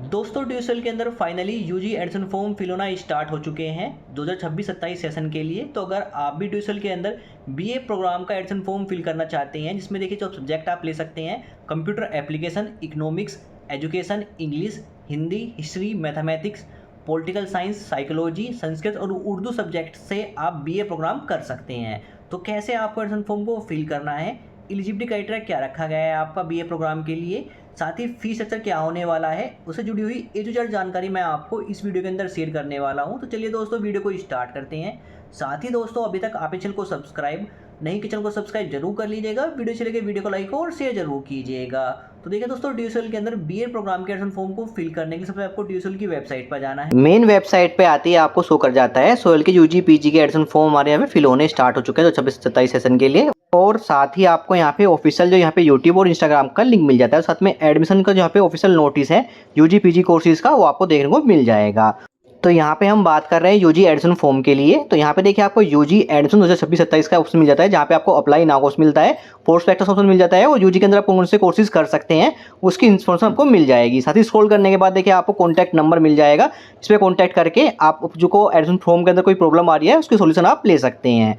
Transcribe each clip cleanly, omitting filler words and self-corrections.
दोस्तों ड्यूसल के अंदर finally UG admission form fill होना स्टार्ट हो चुके हैं 2026-27 सेशन के लिए। तो अगर आप भी ड्यूसल के अंदर बीए प्रोग्राम का एडमिशन फॉर्म फिल करना चाहते हैं, जिसमें देखिए जो सब्जेक्ट आप ले सकते हैं computer application, economics, education, English, Hindi, history, mathematics, political science, psychology, Sanskrit और उर्दू सब्जेक्ट से आप बीए प्रोग्राम कर सकते हैं। तो कैसे आपको एडमिशन फॉर्म को फिल करना है, एलिजिबिलिटी क्राइटेरिया क्या रखा गया है आपका बीए प्रोग्राम के लिए, साथ ही फीस स्ट्रक्चर क्या होने वाला है, उससे जुड़ी हुई ए टू जेड जानकारी मैं आपको इस वीडियो के अंदर शेयर करने वाला हूं। तो चलिए दोस्तों वीडियो को स्टार्ट करते हैं। साथ ही दोस्तों अभी तक आप चैनल को सब्सक्राइब नहीं कि चैनल को सब्सक्राइब जरूर कर लीजिएगा, वीडियो अच्छी लगे वीडियो को लाइक और शेयर जरूर कीजिएगा। तो देखिए दोस्तों ड्यूसल के अंदर बीए प्रोग्राम के एडमिशन फॉर्म को फिल करने के लिए सबसे आपको ड्यूसल की वेबसाइट पर जाना है। मेन वेबसाइट पे आती है आपको शो कर जाता है सोयल के यूजी पीजी के एडमिशन फॉर्म हमारे यहाँ पे फिल होने स्टार्ट हो चुके हैं 26-27 सेशन के लिए। और साथ ही आपको यहाँ पे ऑफिशियल जो यहाँ पे यूट्यूब और इंस्टाग्राम का लिंक मिल जाता है, साथ में एडमिशन का जो यहाँ पे ऑफिशियल नोटिस है यूजी पीजी कोर्सेज का वो आपको देखने को मिल जाएगा। तो यहाँ पे हम बात कर रहे हैं यूजी एडमिशन फॉर्म के लिए। तो यहाँ पे देखिए आपको यूजी एडमिशन 2026-27 का ऑप्शन मिल जाता है, जहाँ पे आपको अप्लाई नाउ ऑप्शन मिलता है, प्रोस्पेक्टस ऑप्शन मिल जाता है और यूजी के अंदर आप कौन से कोर्सेज कर सकते हैं उसकी इन्फॉर्मेशन आपको मिल जाएगी। साथ ही स्क्रॉल करने के बाद देखिए आपको कॉन्टैक्ट नंबर मिल जाएगा, इस पर कॉन्टैक्ट करके आप जो को एडमिशन फॉर्म के अंदर कोई प्रॉब्लम आ रही है उसकी सोल्यूशन आप ले सकते हैं।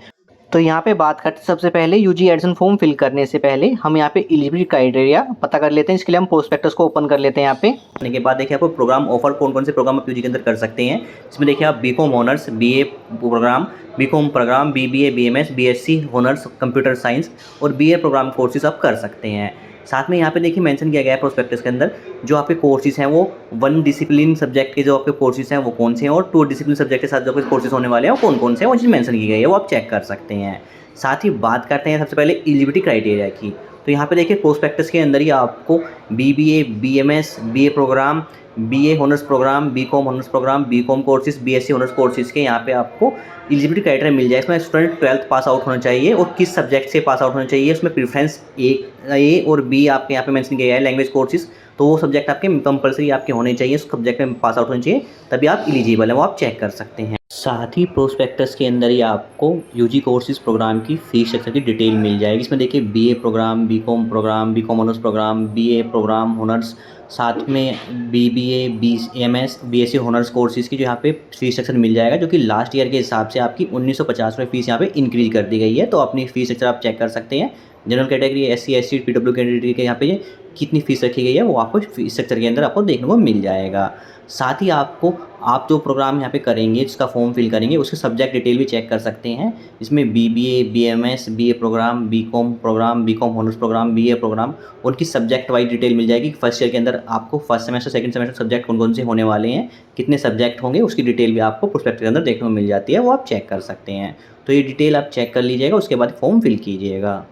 तो यहाँ पे बात करते हैं सबसे पहले यूजी एडमिशन फॉर्म फिल करने से पहले हम यहाँ पे एलिजिबिलिटी क्राइटेरिया पता कर लेते हैं। इसके लिए हम प्रोस्पेक्टस को ओपन कर लेते हैं। यहाँ पे करने के बाद देखिए आपको प्रोग्राम ऑफर कौन कौन से प्रोग्राम आप यूजी के अंदर कर सकते हैं। इसमें देखिए आप BCom honours, BA programme, BCom programme, BBA, BMS, BSc honours computer science और बीए प्रोग्राम कोर्सेज आप कर सकते हैं। साथ में यहाँ पे देखिए मेंशन किया गया है प्रोस्पेक्टस के अंदर जो आपके कोर्सेज हैं वो 1 डिसिप्लिन सब्जेक्ट के जो आपके कोर्सेज हैं वो कौन से हैं और 2 डिसिप्लिन सब्जेक्ट के साथ जो आपके कोर्सेज होने वाले हैं वो कौन कौन से हैं वो चीज़ मेंशन की गई है, वो आप चेक कर सकते हैं। साथ ही बात करते हैं सबसे पहले एलिजिबिलिटी क्राइटेरिया की। तो यहाँ पे देखिए प्रोस्पेक्टस के अंदर ही आपको BBA, BMS, BA programme, BA honours programme, BCom honours programme, BCom courses, BSc honours courses के यहाँ पे आपको एलिजिबिलिटी क्राइटेरिया मिल जाए। इसमें स्टूडेंट 12th पास आउट होना चाहिए और किस सब्जेक्ट से पास आउट होना चाहिए, उसमें प्रेफरेंस ए और बी आपके यहाँ पे मेंशन किया है। लैंग्वेज कोर्सेज तो वो सब्जेक्ट आपके कंपलसरी आपके होने चाहिए, उस सब्जेक्ट में पास आउट होने चाहिए, तभी आप एलिजिबल हैं, वो आप चेक कर सकते हैं। साथ ही प्रोस्पेक्टस के अंदर ही आपको यूजी कोर्सेज प्रोग्राम की फीस स्ट्रक्चर की डिटेल मिल जाएगी। इसमें देखिए BA programme, BCom programme, BCom honours programme, BA programme honours, साथ में BBA, BMS, BSc honours courses की जो यहाँ पे फीस स्ट्रक्चर मिल जाएगा, जो कि लास्ट ईयर के हिसाब से आपकी 1950 फीस यहाँ पे इंक्रीज कर दी गई है। तो अपनी फीस स्ट्रक्चर आप चेक कर सकते हैं। General category, SC, ST, PW category के यहाँ पे कितनी फीस रखी गई है वो आपको फीस स्ट्रक्चर के अंदर आपको देखने को मिल जाएगा। साथ ही आपको आप जो प्रोग्राम यहाँ पे करेंगे, जिसका फॉर्म फिल करेंगे, उसके सब्जेक्ट डिटेल भी चेक कर सकते हैं। इसमें BBA, BMS, BA programme, BCom programme, BCom honours programme, BA programme, उनकी सब्जेक्ट वाइज डिटेल मिल जाएगी। फर्स्ट ईयर के अंदर आपको first semester, second semester subject कौन कौन से होने वाले हैं, कितने सब्जेक्ट होंगे, उसकी डिटेल भी आपको प्रोस्पेक्ट के अंदर देखने को मिल जाती है, वो आप चेक कर सकते हैं। तो ये डिटेल आप चेक कर लीजिएगा, उसके बाद फॉर्म फिल कीजिएगा।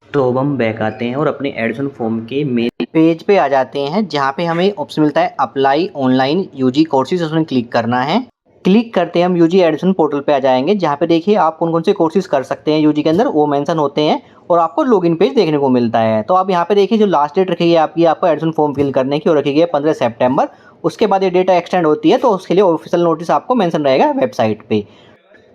तो अब हम बैक आते हैं और अपने एडमिशन फॉर्म के मेन पेज पे आ जाते हैं, जहाँ पे हमें ऑप्शन मिलता है अप्लाई ऑनलाइन यूजी कोर्सेज, उसमें क्लिक करना है। क्लिक करते हैं हम यूजी एडमिशन पोर्टल पे आ जाएंगे, जहाँ पे देखिए आप कौन कौन से कोर्सेज कर सकते हैं यूजी के अंदर वो मेंशन होते हैं और आपको लॉगिन पेज देखने को मिलता है। तो आप यहाँ पे देखिए जो लास्ट डेट रखी है आपकी आपको एडमिशन फॉर्म फिल करने की, और रखी गई है 15 सितंबर। उसके बाद ये डेटा एक्सटेंड होती है, तो उसके लिए ऑफिशियल नोटिस आपको मेंशन रहेगा वेबसाइट पे।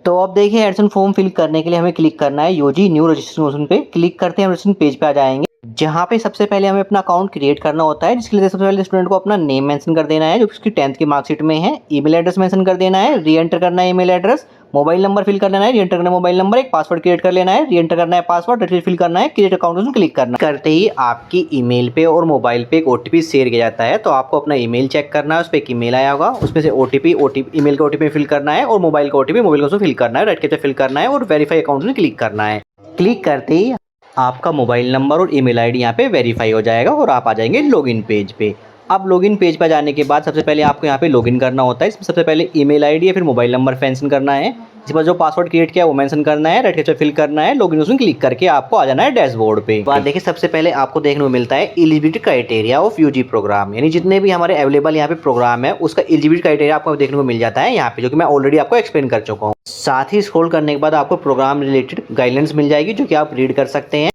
तो अब देखिए एडमिशन फॉर्म फिल करने के लिए हमें क्लिक करना है यूजी न्यू रजिस्ट्रेशन पे। क्लिक करते हैं रजिस्ट्रेशन पेज पे आ जाएंगे, जहाँ पे सबसे पहले हमें अपना अकाउंट क्रिएट करना होता है, जिसके लिए सबसे पहले स्टूडेंट को अपना नेम मेंशन कर देना है जो उसकी 10th की मार्कशीट में है। ईमेल एड्रेस मेंशन कर देना है, री एंटर करना है email address, mobile number fill कर लेना है, री एंटर करना है मोबाइल नंबर, एक पासवर्ड क्रिएट कर लेना है, री एंटर करना है पासवर्ड, डिटेल फिल करना है, क्रिएट अकाउंट उसमें क्लिक करना है। करते ही आपकी ईमेल पे और मोबाइल पे एक ओटीपी शेयर किया जाता है, तो आपको अपना ईमेल चेक करना है, उस पर एक ईमेल आया होगा, उसमें से ओटीपी ईमेल का ओटीपी फिल करना है और मोबाइल का ओटीपी मोबाइल को फिल करना है, राइट कैप्चा फिल करना है और वेरीफाई अकाउंट में क्लिक करना है। क्लिक करते ही आपका मोबाइल नंबर और ईमेल आईडी यहाँ पे वेरीफाई हो जाएगा और आप आ जाएंगे लॉगिन पेज पे। अब लॉगिन पेज पर जाने के बाद सबसे पहले आपको यहाँ पे लॉगिन करना होता है। इसमें सबसे पहले ईमेल आईडी या फिर मोबाइल नंबर मेंशन करना है, इसके बाद जो पासवर्ड क्रिएट किया है वो मेंशन करना है, राइट कैप्चा फिल करना है, लॉगिन उसमें क्लिक करके आपको आ जाना है डैशबोर्ड पे। बाद देखिए सबसे पहले आपको देखने को मिलता है eligibility criteria of UG programme, यानी जितने भी हमारे अवेलेबल यहाँ पे प्रोग्राम है उसका एलिजिबिलिटी क्राइटेरिया आपको देखने को मिल जाता है यहाँ पे, जो कि मैं ऑलरेडी आपको एक्सप्लेन कर चुका हूँ। साथ ही स्क्रॉल करने के बाद आपको प्रोग्राम रिलेटेड गाइडलाइंस मिल जाएगी, जो कि आप रीड कर सकते हैं।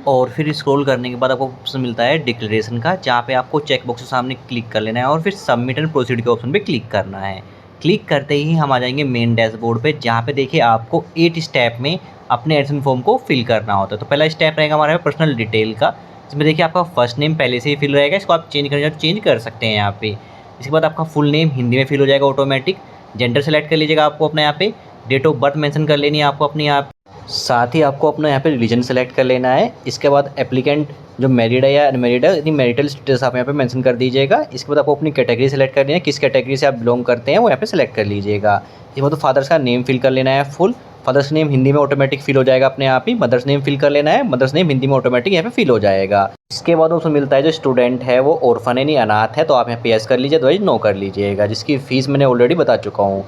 और फिर स्क्रॉल करने के बाद आपको ऑप्शन मिलता है डिक्लेरेशन का, जहाँ पे आपको चेक बॉक्स के सामने क्लिक कर लेना है और फिर सबमिट एंड प्रोसीड के ऑप्शन पे क्लिक करना है। क्लिक करते ही हम आ जाएंगे मेन डैशबोर्ड पे, जहाँ पे देखिए आपको 8 स्टेप में अपने एडमिशन फॉर्म को फिल करना होता है। तो पहला स्टेप रहेगा हमारा पर्सनल डिटेल का, इसमें देखिए आपका फर्स्ट नेम पहले से ही फिल रहेगा, इसको आप चेंज करना चाहो तो चेंज कर सकते हैं यहाँ पे। इसके बाद आपका फुल नेम हिंदी में फिल हो जाएगा ऑटोमेटिक। जेंडर सेलेक्ट कर लीजिएगा आपको अपने यहाँ पे। डेट ऑफ बर्थ मेंशन कर लेनी है आपको अपने यहाँ पे। साथ ही आपको अपना यहाँ पे रिलीजन सेलेक्ट कर लेना है। इसके बाद एप्लीकेंट जो मैरिड है या अनमैरिड है, यदि मैरिटल स्टेटस आप यहाँ पे मेंशन कर दीजिएगा। इसके बाद आपको अपनी कैटेगरी सेलेक्ट करनी है, किस कैटेगरी से आप बिलोंग करते हैं वो यहाँ पे सेलेक्ट कर लीजिएगा। इसके बाद फादर्स का नेम फिल कर लेना है फुल। फादर्स नेम हिंदी में ऑटोमेटिक फिल हो जाएगा अपने आप ही। मदर्स नेम फिल कर लेना है, मदर्स नेम हिंदी में ऑटोमेटिक यहाँ पे फिल हो जाएगा। इसके बाद उसमें मिलता है जो स्टूडेंट है वो ऑर्फन है नहीं अनाथ है, तो आप यहाँ पे यस कर लीजिए, अदरवाइज नो कर लीजिएगा, जिसकी फीस मैंने ऑलरेडी बता चुका हूँ।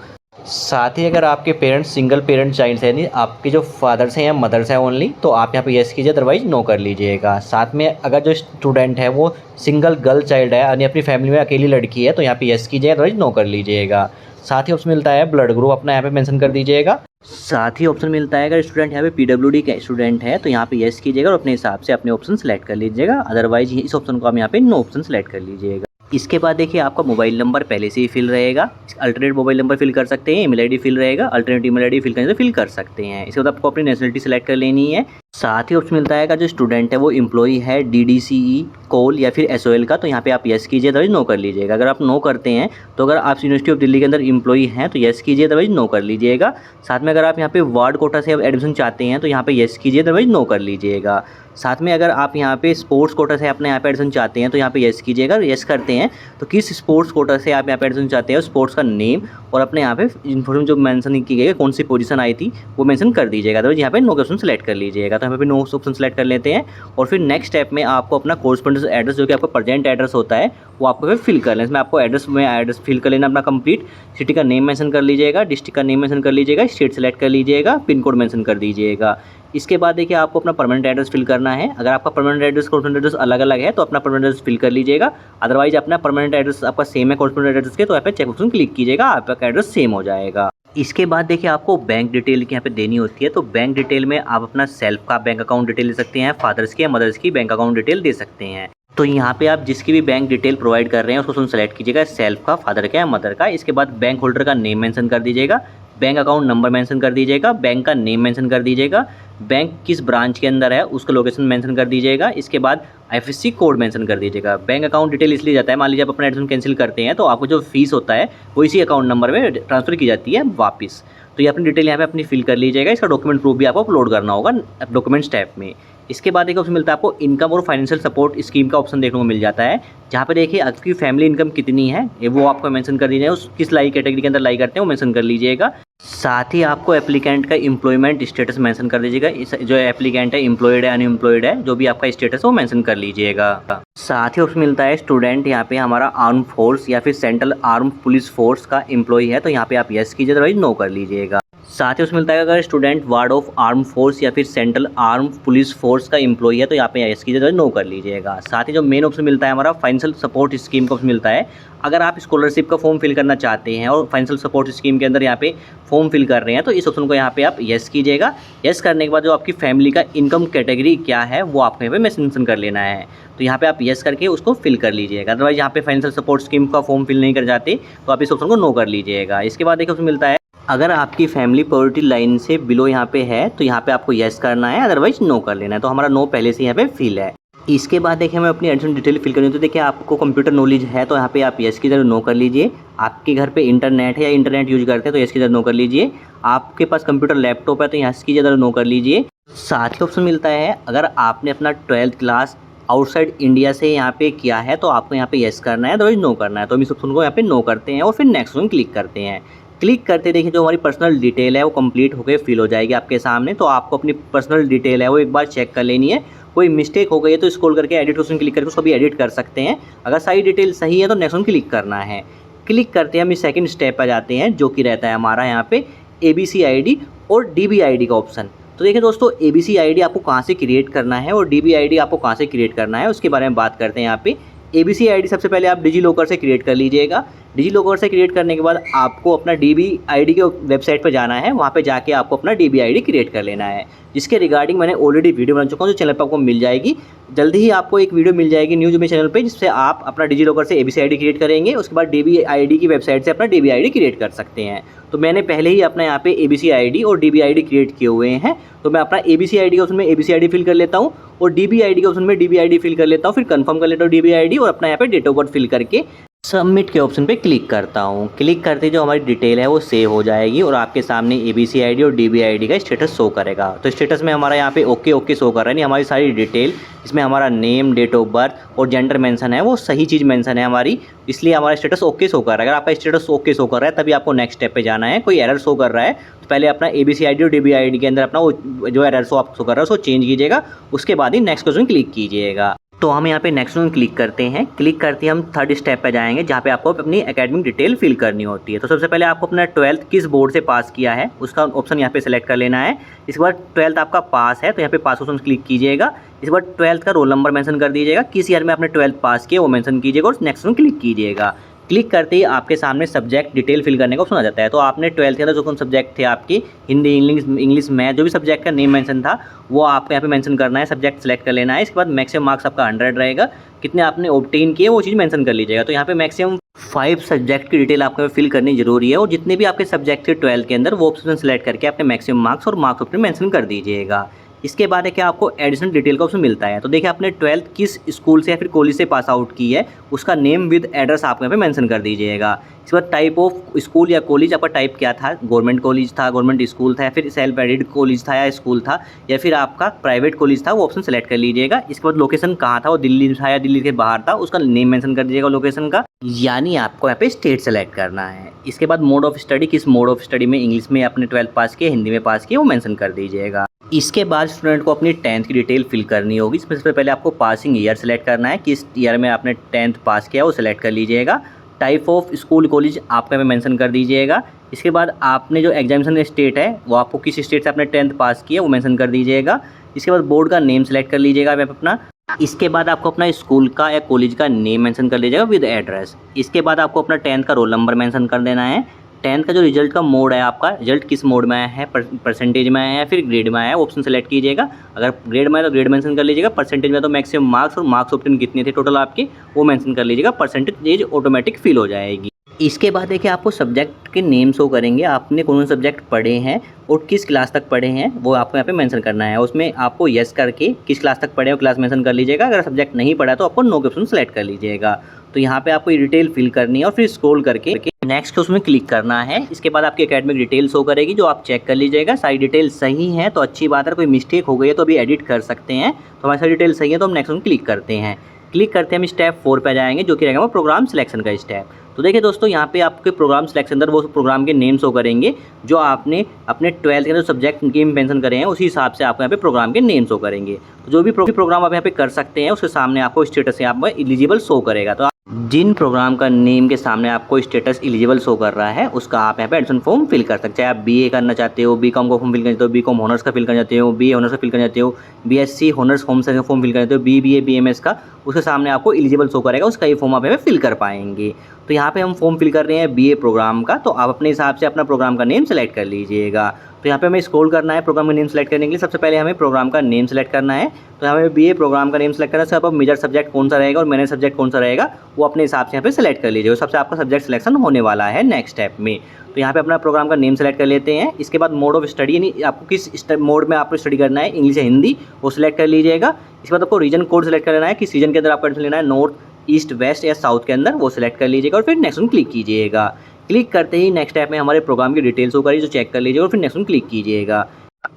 साथ ही अगर आपके पेरेंट्स सिंगल पेरेंट चाइल्ड है, यानी आपके जो फादर्स हैं या मदर्स हैं ओनली, तो आप यहाँ पे यस कीजिए, अदरवाइज नो कर लीजिएगा। साथ में अगर जो स्टूडेंट है वो सिंगल गर्ल चाइल्ड है यानी अपनी फैमिली में अकेली लड़की है, तो यहाँ पे यस कीजिए, अदरवाइज नो कर लीजिएगा। साथ ही ऑप्शन मिलता है ब्लड ग्रुप अपना यहाँ पे मेंशन कर दीजिएगा। साथ ही ऑप्शन मिलता है अगर स्टूडेंट यहाँ पे पीडब्ल्यूडी का स्टूडेंट है तो यहाँ पे यस कीजिएगा और अपने हिसाब से अपने ऑप्शन सेलेक्ट कर लीजिएगा, अदरवाइज इस ऑप्शन को आप यहाँ पे नो ऑप्शन सेलेक्ट कर लीजिएगा। इसके बाद देखिए आपका मोबाइल नंबर पहले से ही फिल रहेगा। अल्टरनेट मोबाइल नंबर फिल कर सकते हैं, ईमेल आईडी फिल रहेगा, अल्टरनेट ईमेल आईडी फिल करने से फिल कर सकते हैं। इसके बाद आपको अपनी नेशनलिटी सेलेक्ट कर लेनी है। साथ ही ऑप्शन मिलता है जो स्टूडेंट है वो एम्प्लॉई है डीडीसीई कोल या फिर एसओएल का, तो यहाँ पे आप यस कीजिए, अदरवाइज नो कर लीजिएगा। अगर आप नो करते हैं तो अगर आप यूनिवर्सिटी ऑफ दिल्ली के अंदर एम्प्लॉई हैं तो यस कीजिए, अदरवाइज नो कर लीजिएगा। साथ में अगर आप यहाँ पे वार्ड कोटा से एडमिशन चाहते हैं तो यहाँ पे यस कीजिए, अदरवाइज नो कर लीजिएगा। साथ में अगर आप यहाँ पे स्पोर्ट्स कोटा से अपने यहाँ पे एडमिशन चाहते हैं तो यहाँ पे यस कीजिएगा। यस करते हैं तो किस स्पोर्ट्स कोटा से आप यहाँ पे एडमिशन चाहते हैं, स्पोर्ट्स का नेम और अपने यहाँ पे इन्फॉर्मेशन जो मेंशन की गई है, कौन सी पोजीशन आई थी वो मेंशन कर दीजिएगा, अदरवाइज यहाँ पे नो ऑप्शन सेलेक्ट कर लीजिएगा। तो यहाँ पे नो ऑप्शन सेलेक्ट कर लेते हैं और फिर नेक्स्ट स्टेप में आपको अपना कोरस्पोंडेंस एड्रेस जो कि आपका प्रेजेंट एड्रेस होता है वो आपको फिल कर लेना। इसमें आपको एड्रेस फिल कर लेना अपना कंप्लीट। सिटी का नेम मेंशन कर लीजिएगा, डिस्ट्रिक्ट का नेम मेंशन कर लीजिएगा, स्टेट सेलेक्ट कर लीजिएगा, पिन कोड मेंशन कर दीजिएगा। इसके बाद देखिए आपको अपना परमानेंट एड्रेस फिल करना है। अगर आपका परमानेंट एड्रेस कोरस्पोंडेंट एड्रेस अलग अलग है तो अपना परमानेंट एड्रेस फिल कर लीजिएगा, अदरवाइज अपना परमानेंट एड्रेस आपका सेम है कोरस्पोंडेंट एड्रेस के तो यहाँ पे चेक ऑप्शन क्लिक कीजिएगा, आपका एड्रेस सेम हो जाएगा। इसके बाद देखिए आपको बैंक डिटेल की यहाँ पे देनी होती है, तो बैंक डिटेल में आप अपना सेल्फ का बैंक अकाउंट डिटेल दे सकते हैं, फादर्स की या मदर्स की बैंक अकाउंट डिटेल दे सकते हैं। तो यहाँ पे आप जिसकी भी बैंक डिटेल प्रोवाइड कर रहे हैं उसको सेलेक्ट कीजिएगा, सेल्फ का, फादर का या मदर का। इसके बाद बैंक होल्डर का नेम मेंशन कर दीजिएगा, बैंक अकाउंट नंबर मेंशन कर दीजिएगा, बैंक का नेम मेंशन कर दीजिएगा, बैंक किस ब्रांच के अंदर है उसका लोकेशन मेंशन कर दीजिएगा। इसके बाद आईएफएससी कोड मेंशन कर दीजिएगा। बैंक अकाउंट डिटेल इसलिए जाता है, मान लीजिए आप अपना एडमिशन कैंसिल करते हैं तो आपको जो फीस होता है वो इसी अकाउंट नंबर में ट्रांसफर की जाती है वापस। तो ये अपनी डिटेल यहाँ पे अपनी फिल कर लीजिएगा। इसका डॉक्यूमेंट प्रूफ भी आपको अपलोड करना होगा डॉक्यूमेंट्स टैब में। इसके बाद एक ऑप्शन मिलता है आपको इनकम और फाइनेंशियल सपोर्ट स्कीम का ऑप्शन देखने को मिल जाता है, जहाँ पे देखिए आपकी फैमिली इनकम कितनी है ये वो आपको मेंशन कर दीजिएगा, उस किस लाई कैटेगरी के अंदर लाई करते हैं वो मेंशन कर लीजिएगा। साथ ही आपको एप्लीकेंट का एम्प्लॉयमेंट स्टेटस मेंशन कर दीजिएगा, इस जो एप्लीकेंट है एम्प्लॉयड है अनएम्प्लॉयड है जो भी आपका स्टेटस है वो मेंशन कर लीजिएगा। साथ ही ऑप्शन मिलता है स्टूडेंट यहाँ पे हमारा आर्म फोर्स या फिर सेंट्रल आर्म पुलिस फोर्स का एम्प्लॉय है तो यहाँ पे आप यस कीजिए, अदरवाइज नो कर लीजिएगा। साथ ही उसमें मिलता है अगर student ward of arm force या फिर सेंट्रल आर्म पुलिस फोर्स का एम्प्लॉय है तो यहाँ पे यस कीजिए, नो कर लीजिएगा। साथ ही जो मेन ऑप्शन मिलता है हमारा फाइनेंशियल सपोर्ट स्कीम का ऑप्शन मिलता है, अगर आप स्कॉलरशिप का फॉर्म फिल करना चाहते हैं और फाइनेंशियल सपोर्ट स्कीम के अंदर यहाँ पे फॉर्म फिल कर रहे हैं तो इस ऑप्शन को यहाँ पे आप यस कीजिएगा। यस करने के बाद जो आपकी फैमिली का इनकम कैटेगरी क्या है वो आपको यहाँ पे मेंशन कर लेना है, तो यहाँ पे आप यस करके उसको फिल कर लीजिएगा। अदरवाइज यहाँ पे फाइनेंशियल सपोर्ट स्कीम का फॉर्म फिल नहीं कर जाते तो आप इस ऑप्शन को नो कर लीजिएगा। इसके बाद एक ऑप्शन मिलता है अगर आपकी फैमिली पॉवर्टी लाइन से बिलो यहाँ पे है तो यहाँ पे आपको यस करना है, अदरवाइज नो कर लेना है। तो हमारा नो पहले से यहाँ पे फिल है। इसके बाद देखिए हमें अपनी एडमिशन डिटेल फिल करनी है, तो देखिए आपको कंप्यूटर नॉलेज है तो यहाँ पे आप यस की जगह नो कर लीजिए। आपके घर पे इंटरनेट है या इंटरनेट यूज करते हैं तो यस की जगह नो कर लीजिए। आपके पास कंप्यूटर लैपटॉप है तो यस की जगह नो कर लीजिए। साथ ही ऑप्शन मिलता है अगर आपने अपना 12th क्लास आउटसाइड इंडिया से यहाँ पे किया है तो आपको यहाँ पे यस करना है, अदरवाइज नो करना है। तो हम इस ऑप्शन को यहाँ पे नो करते हैं और फिर नेक्स्ट ऑप्शन क्लिक करते हैं। क्लिक करते देखिए जो हमारी पर्सनल डिटेल है वो कंप्लीट होकर फिल हो जाएगी आपके सामने। तो आपको अपनी पर्सनल डिटेल है वो एक बार चेक कर लेनी है, कोई मिस्टेक हो गई है तो स्क्रॉल करके एडिट ऑप्शन क्लिक करके उसको भी एडिट कर सकते हैं। अगर सारी डिटेल सही है तो नेक्स्ट ऑप्शन क्लिक करना है। क्लिक करते हैं हम इस सेकंड स्टेप पर जाते हैं जो कि रहता है हमारा यहाँ पे ABC ID और DB ID का ऑप्शन। तो देखिए दोस्तों ABC ID आपको कहाँ से क्रिएट करना है और DB ID आपको कहाँ से क्रिएट करना है उसके बारे में बात करते हैं यहाँ पे। ABC ID सबसे पहले आप डिजी लॉकर से क्रिएट कर लीजिएगा। डिजी लॉकर से क्रिएट करने के बाद आपको अपना DB ID के वेबसाइट पर जाना है, वहाँ पे जाके आपको अपना DB ID क्रिएट कर लेना है, जिसके रिगार्डिंग मैंने ऑलरेडी वीडियो बना चुका हूँ जो चैनल पर आपको मिल जाएगी। जल्दी ही आपको एक वीडियो मिल जाएगी न्यूज़ में चैनल पे जिससे आप अपना डिजी लॉकर से ABC ID क्रिएट करेंगे, उसके बाद DB ID की वेबसाइट से अपना DB ID क्रिएट कर सकते हैं। तो मैंने पहले ही अपना यहाँ पे ABC ID और DB ID क्रिएट किए हुए हैं, तो मैं अपना ABC ID के ऑप्शन में ABC ID फिल कर लेता हूँ और DB ID के ऑप्शन में DB ID फिल कर लेता हूँ, फिर कंफर्म कर लेता हूँ DB ID और अपना यहाँ पे डेट ऑफ बर्थ फिल करके सबमिट के ऑप्शन पे क्लिक करता हूँ। क्लिक करते ही जो हमारी डिटेल है वो सेव हो जाएगी और आपके सामने ABC ID और DB ID का स्टेटस शो करेगा। तो स्टेटस में हमारा यहाँ पे ओके ओके शो कर रहा है, नहीं हमारी सारी डिटेल इसमें हमारा नेम, डेट ऑफ बर्थ और जेंडर मेंशन है, वो सही चीज़ मेंशन है हमारी, इसलिए हमारा स्टेटस ओके शो कर रहा है। अगर आपका स्टेटस ओके शो कर रहा है तभी आपको नेक्स्ट स्टेप पे जाना है। कोई एरर शो कर रहा है तो पहले अपना ABC ID और DB ID के अंदर अपना वो जो एरर शो कर रहा है उसको चेंज कीजिएगा, उसके बाद ही नेक्स्ट क्वेश्चन क्लिक कीजिएगा। तो हम यहाँ पे नेक्स्ट वन क्लिक करते हैं। क्लिक करते ही हम थर्ड स्टेप पे जाएंगे जहाँ पे आपको अपनी एकेडमिक डिटेल फिल करनी होती है। तो सबसे पहले आपको अपना 12th किस बोर्ड से पास किया है उसका ऑप्शन यहाँ पे सेलेक्ट कर लेना है। इसके बाद 12th आपका पास है तो यहाँ पे पास ऑप्शन क्लिक कीजिएगा। इसके बाद 12th का रोल नंबर मेंशन कर दीजिएगा, किस ईयर में आपने 12th पास किया वो मेंशन कीजिएगा और नेक्स्ट वन क्लिक कीजिएगा। क्लिक करते ही आपके सामने सब्जेक्ट डिटेल फिल करने का ऑप्शन आ जाता है। तो आपने 12th के अंदर जो कौन सब्जेक्ट थे आपके, हिंदी, इंग्लिश, मैथ, जो भी सब्जेक्ट का नेम मेंशन था वो आपको यहाँ पे मेंशन करना है, सब्जेक्ट सेलेक्ट कर लेना है। इसके बाद मैक्सिमम मार्क्स आपका 100 रहेगा, कितने आपने ऑब्टेन किए वो चीज़ मेंशन कर लीजिएगा। तो यहाँ पे मैक्सिमम 5 सब्जेक्ट की डिटेल आपको फिल करनी जरूरी है और जितने भी आपके सब्जेक्ट थे 12th के अंदर वो ऑप्शन सेलेक्ट करके अपने मैक्सिमम मार्क्स और मार्क्स ऑप्शन मेंशन कर दीजिएगा। इसके बाद है कि आपको एडिशनल डिटेल का ऑप्शन मिलता है। तो देखिए आपने 12th किस स्कूल से या फिर कॉलेज से पास आउट की है उसका नेम विद एड्रेस आप यहाँ पे मेंशन कर दीजिएगा। इसके बाद टाइप ऑफ स्कूल या कॉलेज आपका टाइप क्या था, गवर्नमेंट कॉलेज था, गवर्नमेंट स्कूल था या फिर सेल्फ एडेड कॉलेज था या स्कूल था या फिर आपका प्राइवेट कॉलेज था, वो ऑप्शन सेलेक्ट कर लीजिएगा। इसके बाद लोकेशन कहाँ था, वो दिल्ली था या दिल्ली के बाहर था, उसका नेम मेंशन कर दीजिएगा लोकेशन का, यानी आपको यहाँ पे स्टेट सेलेक्ट करना है। इसके बाद मोड ऑफ स्टडी, किस मोड ऑफ स्टडी में, इंग्लिश में आपने 12th पास किया, हिंदी में पास किया, वो मेंशन कर दीजिएगा। इसके बाद स्टूडेंट को अपनी 10th की डिटेल फिल करनी होगी। इसमें सबसे पहले आपको पासिंग ईयर सेलेक्ट करना है, किस ईयर में आपने 10th पास किया वो सेलेक्ट कर लीजिएगा। टाइप ऑफ स्कूल कॉलेज आपका में मेंशन कर दीजिएगा। इसके बाद आपने जो एग्जामिनेशन स्टेट है वो आपको किस स्टेट से आपने 10th पास किया वो मेंशन कर दीजिएगा। इसके बाद बोर्ड का नेम सेलेक्ट कर लीजिएगा आप अपना। इसके बाद आपको अपना स्कूल का या कॉलेज का नेम मेंशन कर लीजिएगा विद एड्रेस। इसके बाद आपको अपना 10th का रोल नंबर मेंशन कर देना है। 10th का जो रिजल्ट का मोड है, आपका रिजल्ट किस मोड में आया है, परसेंटेज में आया है या फिर ग्रेड में आया है, ऑप्शन सेलेक्ट कीजिएगा। अगर ग्रेड में है तो ग्रेड मेंशन कर लीजिएगा, परसेंटेज में तो मैक्सिमम मार्क्स और मार्क्स ऑप्शन कितने थे टोटल आपके वो मेंशन कर लीजिएगा, परसेंटेज ऑटोमेटिक फिल हो जाएगी। इसके बाद देखिए आपको सब्जेक्ट के नेम शो करेंगे, आपने कौन से सब्जेक्ट पढ़े हैं और किस क्लास तक पढ़े हैं वो आपको यहाँ पे मेंशन करना है। उसमें आपको यस करके किस क्लास तक पढ़े हो क्लास मेंशन कर लीजिएगा। अगर सब्जेक्ट नहीं पढ़ा तो आपको नो के ऑप्शन सेलेक्ट कर लीजिएगा। तो यहाँ पे आपको ये डिटेल फिल करनी है और फिर स्क्रॉल करके नेक्स्ट के उसमें क्लिक करना है। इसके बाद आपकी एकेडमिक डिटेल शो करेगी जो आप चेक कर लीजिएगा। सारी डिटेल सही है तो अच्छी बात है, कोई मिस्टेक हो गई है तो अभी एडिट कर सकते हैं। तो हमारी सारी डिटेल सही है तो हम नेक्स्ट में क्लिक करते हैं। क्लिक करते हैं हम स्टेप 4 पे जाएंगे जो कि रहेगा प्रोग्राम सिलेक्शन का स्टेप। तो देखिए दोस्तों यहाँ पे आपके प्रोग्राम सिलेक्शन अंदर वो प्रोग्राम के नेम शो करेंगे जो आपने अपने 12th के अंदर सब्जेक्ट की मेंशन करे हैं, उसी हिसाब से आपको यहाँ पे प्रोग्राम के नेम शो करेंगे। तो जो भी प्रोग्राम आप यहाँ पे कर सकते हैं उसके सामने आपको स्टेटस यहाँ पर एलिजिबल शो करेगा। तो जिन प्रोग्राम का नेम के सामने आपको स्टेटस एलिजिबल शो कर रहा है उसका आप यहाँ पे एडमिशन फॉर्म फिल कर सकते हैं। चाहे आप BA करना चाहते हो, BCom का फॉर्म फिल करना चाहते हो, BCom ऑनर्स का फिल करना चाहते हो, BA ऑनर्स का फिल करना चाहते हो, BSc ऑनर्स होम साइंस का फॉर्म फिल करना चाहते हो, BBA BMS का, उसके सामने आपको एलिजिबल शो करेगा, उसका ये फॉर्म आप यहाँ पे फिल कर पाएंगे। तो यहाँ पे हम फॉर्म फिल कर रहे हैं BA प्रोग्राम का, तो आप अपने हिसाब से अपना प्रोग्राम का नेम सेलेक्ट कर लीजिएगा। तो यहाँ पे हमें स्क्रॉल करना है प्रोग्राम का नेम सेलेक्ट करने के लिए। सबसे पहले हमें प्रोग्राम का नेम सेलेक्ट करना है, तो हमें BA प्रोग्राम का नेम सेलेक्ट करना है। सब मेजर सब्जेक्ट कौन सा रहेगा और मैंने सब्जेक्ट कौन सा रहेगा वो अपने हिसाब से यहाँ पे सेलेक्ट कर लीजिए। सबसे आपका सब्जेक्ट सिलेक्शन होने वाला है नेक्स्ट स्टेप में। तो यहाँ पे अपना प्रोग्राम का नेम सेलेक्ट कर लेते हैं। इसके बाद मोड ऑफ स्टडी, यानी आपको किस मोड में आपको स्टडी करना है, इंग्लिश या हिंदी, वो सिलेक्ट कर लीजिएगा। इसके बाद आपको रीजन कोड सेलेक्ट कर लेना है, किस रीजन के अंदर आपको एडमिशन लेना है, नॉर्थ, ईस्ट, वेस्ट या साउथ के अंदर, वो सिलेक्ट कर लीजिएगा और फिर नेक्स्ट में क्लिक कीजिएगा। क्लिक करते ही नेक्स्ट ऐप में हमारे प्रोग्राम की डिटेल्स होगा जो चेक कर लीजिएगा और फिर नेक्स्ट में क्लिक कीजिएगा।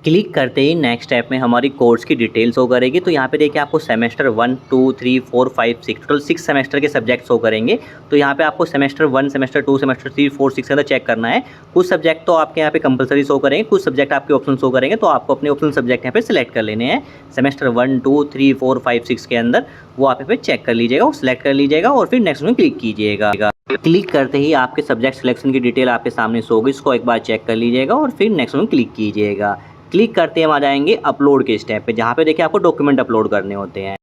क्लिक करते ही नेक्स्ट ऐप में हमारी कोर्स की डिटेल्स हो करेगी। तो यहाँ पे देखिए आपको सेमेस्टर 1, 2, 3, 4, 5, 6 टोटल 6 सेमेस्टर के सब्जेक्ट्स हो करेंगे। तो यहाँ पे आपको सेमेस्टर 1, सेमेस्टर 2, सेमेस्टर 3, 4, 6 के अंदर चेक करना है। कुछ सब्जेक्ट तो आपके यहाँ पे कंपलसरी शो करेंगे, कुछ सब्जेक्ट आपके ऑप्शन शो करेंगे, तो आपको अपने ऑप्शन सब्जेक्ट यहाँ पे सिलेक्ट कर लेने हैं। सेमेस्टर 1, 2, 3, 4, 5, 6 के अंदर वो आप यहाँ पे चेक कर लीजिएगा, वो सिलेक्ट कर लीजिएगा और फिर नेक्स्ट में क्लिक कीजिएगा। क्लिक करते ही आपके सब्जेक्ट सिलेक्शन की डिटेल आपके सामने शो होगी, इसको एक बार चेक कर लीजिएगा और फिर नेक्स्ट में क्लिक कीजिएगा। क्लिक करते ही हम आ जाएंगे अपलोड के स्टेप पे, जहाँ पे देखिए आपको डॉक्यूमेंट अपलोड करने होते हैं।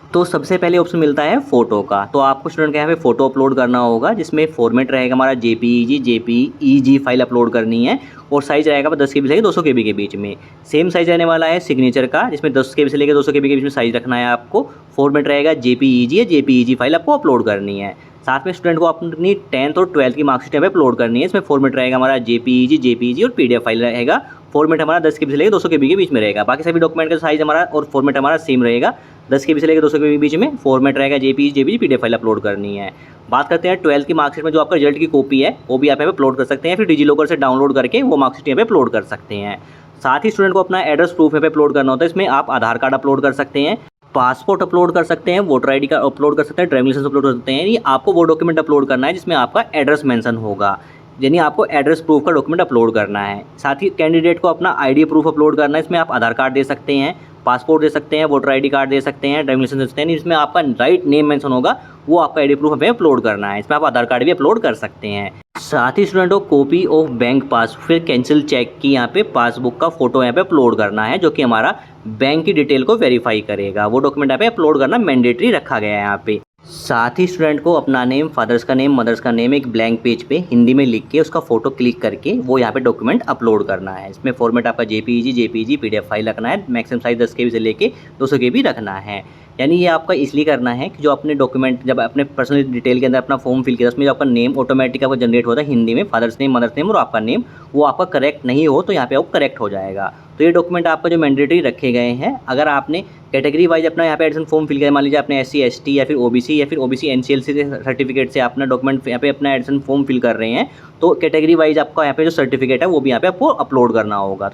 तो सबसे पहले ऑप्शन मिलता है फ़ोटो का। तो आपको स्टूडेंट के यहाँ पे फ़ोटो अपलोड करना होगा, जिसमें फॉर्मेट रहेगा हमारा JPEG फाइल अपलोड करनी है और साइज़ रहेगा 10 KB से लेकर 200 KB के बीच में। सेम साइज़ रहने वाला है सिग्नेचर का, जिसमें 10 KB से लेकर 200 KB के बीच में साइज़ रखना है आपको। फॉर्मेट रहेगा JPEG फाइल आपको अपलोड करनी है। साथ में स्टूडेंट को अपनी 10th और 12th की मार्कशीट यहाँ पे अपलोड करनी है। इसमें फॉर्मेट रहेगा हमारा JPEG और PDF फाइल रहेगा। फॉर्मेट हमारा 10 KB से लेकर 200 KB के बीच में रहेगा। बाकी सभी डॉक्यूमेंट का साइज़ हमारा और फॉर्मेट हमारा सेम रहेगा। 10 KB से लेकर 200 KB के बीच में फॉर्मेट रहेगा, JPG PDF फाइल अपलोड करनी है। बात करते हैं 12th की मार्कशीट में जो आपका रिजल्ट की कॉपी है वो भी आप यहाँ पे अपलोड कर सकते हैं, फिर डिजीलॉकर से डाउनलोड करके वो मार्कशीट यहाँ पे अपलोड कर सकते हैं। साथ ही स्टूडेंट को अपना एड्रेस प्रूफ यहाँ पे अपलोड करना होता है। इसमें आप आधार कार्ड अपलोड कर सकते हैं, पासपोर्ट अपलोड कर सकते हैं, वोटर ID का अपलोड कर सकते हैं, ड्राइविंग लाइसेंस अपलोड कर सकते हैं। यानी आपको वो डॉक्यूमेंट अपलोड करना है जिसमें आपका एड्रेस मेंशन होगा, यानी आपको एड्रेस प्रूफ का डॉक्यूमेंट अपलोड करना है। साथ ही कैंडिडेट को अपना ID प्रूफ अपलोड करना है। इसमें आप आधार कार्ड दे सकते हैं, पासपोर्ट दे सकते हैं, वोटर ID कार्ड दे सकते हैं, ड्राइविंग लाइसेंस दे सकते हैं। इसमें आपका राइट नेम मेंशन होगा, वो आपका ID प्रूफ हमें अपलोड करना है। इसमें आप आधार कार्ड भी अपलोड कर सकते हैं। साथ ही स्टूडेंट को कॉपी ऑफ बैंक पास फिर कैंसिल चेक की यहाँ पे पासबुक का फोटो यहाँ पे अपलोड करना है, जो कि हमारा बैंक की डिटेल को वेरीफाई करेगा। वो डॉक्यूमेंट यहाँ पे अपलोड करना मैंडेटरी रखा गया है यहाँ पे। साथ ही स्टूडेंट को अपना नेम, फादर्स का नेम, मदर्स का नेम एक ब्लैंक पेज पे हिंदी में लिख के उसका फोटो क्लिक करके वो यहाँ पे डॉक्यूमेंट अपलोड करना है। इसमें फॉर्मेट आपका JPG PDF फाइल रखना है, मैक्सिमम साइज 10 KB से लेके 200 KB रखना है। यानी ये आपका इसलिए करना है कि जो अपने डॉक्यूमेंट जब अपने पर्सनल डिटेल के अंदर अपना फॉर्म फिल किया उसमें जो आपका नेम ऑटोमेटिक आपका जनरेट होता है हिंदी में, फादर्स नेम, मदर्स नेम और आपका नेम, वो आपका करेक्ट नहीं हो तो यहाँ पे वो करेक्ट हो जाएगा। तो ये डॉक्यूमेंट आपका जो मैंडेटरी रखे गए हैं। अगर आपने कैटेगरी वाइज अपना यहाँ पे एडमिशन फॉर्म फिल किया, मान लीजिए आपने SC ST या फिर OBC या फिर OBC NCLC सर्टिफिकेट से अपना डॉक्यूमेंट यहाँ पे अपना एडमिशन फॉर्म फिल कर रहे हैं, तो कैटेगरी वाइज आपका यहाँ पे जो सर्टिफिकेट है वो भी यहाँ पे आपको अपलोड करना होगा।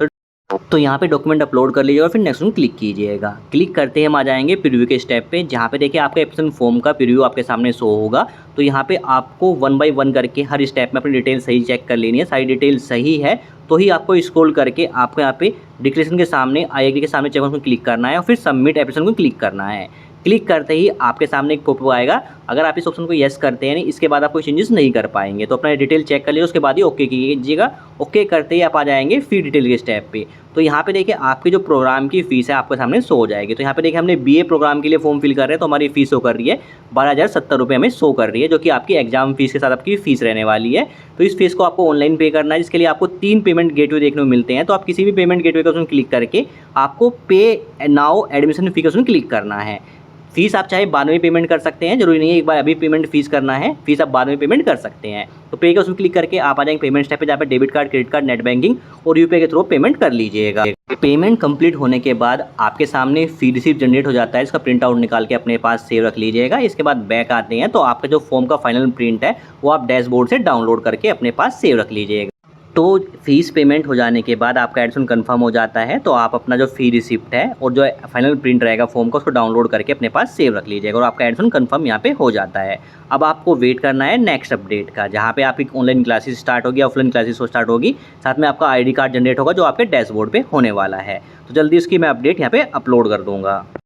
तो यहाँ पे डॉक्यूमेंट अपलोड कर लीजिएगा और फिर नेक्स्ट में क्लिक कीजिएगा। क्लिक करते ही हम आ जाएंगे प्रीव्यू के स्टेप पे, जहाँ पे देखिए आपका एप्लीकेशन फॉर्म का प्रीव्यू आपके सामने शो होगा। तो यहाँ पे आपको 1 बाय 1 करके हर स्टेप में अपनी डिटेल सही चेक कर लेनी है। सारी डिटेल सही है तो ही आपको स्क्रॉल करके आपको यहाँ पे डिक्लेरेशन के सामने IIT के सामने चेक में क्लिक करना है और फिर सबमिट एप्लीकेशन को क्लिक करना है। क्लिक करते ही आपके सामने एक पॉपअप आएगा। अगर आप इस ऑप्शन को येस करते हैं इसके बाद आप कोई चेंजेस नहीं कर पाएंगे, तो अपना डिटेल चेक कर लीजिए, उसके बाद ही ओके कीजिएगा। ओके करते ही आप आ जाएंगे फी डिटेल के स्टेप पे। तो यहाँ पे देखिए आपकी जो प्रोग्राम की फ़ीस है आपके सामने शो हो जाएगी। तो यहाँ पे देखिए हमने BA प्रोग्राम के लिए फॉर्म फिल कर रहे हैं तो हमारी फ़ीस शो कर रही है 12,070 रुपये हमें शो कर रही है, जो कि आपकी एग्जाम फीस के साथ आपकी फ़ीस रहने वाली है। तो इस फीस को आपको ऑनलाइन पे करना है, जिसके लिए आपको 3 पेमेंट गेटवे देखने को मिलते हैं। तो आप किसी भी पेमेंट गेटवे का उसमें क्लिक करके आपको पे नाउ एडमिशन फी का उसमें क्लिक करना है। फीस आप चाहे बाद में पेमेंट कर सकते हैं, जरूरी नहीं है एक बार अभी पेमेंट फीस करना है, फीस आप बाद में पेमेंट कर सकते हैं। तो पे का उसमें क्लिक करके आप आ जाएंगे पेमेंट स्टेप पे, जहाँ पे debit card, credit card, net banking और UPI के थ्रू पेमेंट कर लीजिएगा। पेमेंट कंप्लीट होने के बाद आपके सामने फी रिसीप्ट जनरेट हो जाता है। इसका प्रिंट आउट निकाल के अपने पास सेव रख लीजिएगा। इसके बाद बैक आते हैं तो आपका जो फॉर्म का फाइनल प्रिंट है वो आप डैशबोर्ड से डाउनलोड करके अपने पास सेव रख लीजिएगा। तो फीस पेमेंट हो जाने के बाद आपका एडमिशन कंफर्म हो जाता है, तो आप अपना जो फी रिसिप्ट है और जो फाइनल प्रिंट रहेगा फॉर्म का उसको डाउनलोड करके अपने पास सेव रख लीजिएगा और आपका एडमिशन कंफर्म यहाँ पे हो जाता है। अब आपको वेट करना है नेक्स्ट अपडेट का, जहाँ पे आपकी ऑनलाइन क्लासेस स्टार्ट होगी, ऑफलाइन क्लासेस स्टार्ट होगी, साथ में आपका ID कार्ड जनरेट होगा जो आपके डैशबोर्ड पे होने वाला है। तो जल्दी उसकी मैं अपडेट यहाँ पे अपलोड कर दूँगा।